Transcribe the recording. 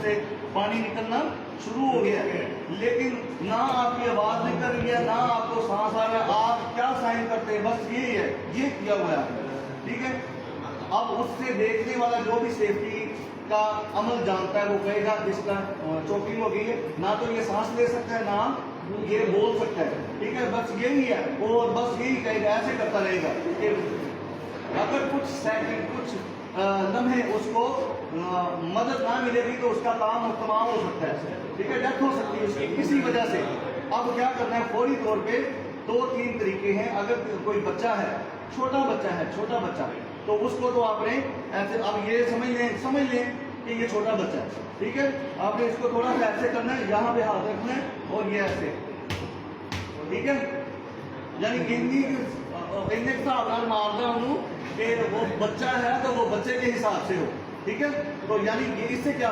سے پانی نکلنا شروع ہو گیا ہے، لیکن نہ آپ کی آواز نکل رہی ہے، نہ آپ کو سانس آ رہا ہے، آپ کیا سائن کرتے ہیں؟ بس یہی ہے، یہ کیا ہوا ہے، ٹھیک ہے۔ اب اس سے دیکھنے والا جو بھی سیفٹی کا عمل جانتا ہے وہ کہے گا اس کا چوکنگ ہو گئی ہے، نہ تو یہ سانس لے سکتا ہے نہ یہ بول سکتا ہے، ٹھیک ہے، بس یہی ہے، اور بس یہی کہے گا، ایسے کرتا رہے گا کہ اگر کچھ سیکنڈ کچھ لمحے اس کو مدد نہ ملے گی تو اس کا کام تمام ہو سکتا ہے، ٹھیک ہے، ڈیتھ ہو سکتی ہے اس کی کسی وجہ سے۔ اب کیا کرنا ہے؟ فوری طور پہ 2-3 طریقے ہیں۔ اگر کوئی بچہ ہے، چھوٹا بچہ تو اس کو تو آپ نے ایسے، اب یہ سمجھ لیں کہ یہ چھوٹا بچہ ہے، ٹھیک ہے، آپ نے اس کو تھوڑا سا ایسے کرنا ہے، یہاں پہ ہاتھ رکھنا ہے اور یہ ایسے، ٹھیک ہے، یعنی گنتی کے حساب سے مارنا ہوں کہ وہ بچہ ہے تو وہ بچے کے حساب سے ہو، ٹھیک ہے، تو یعنی اس سے کیا ہو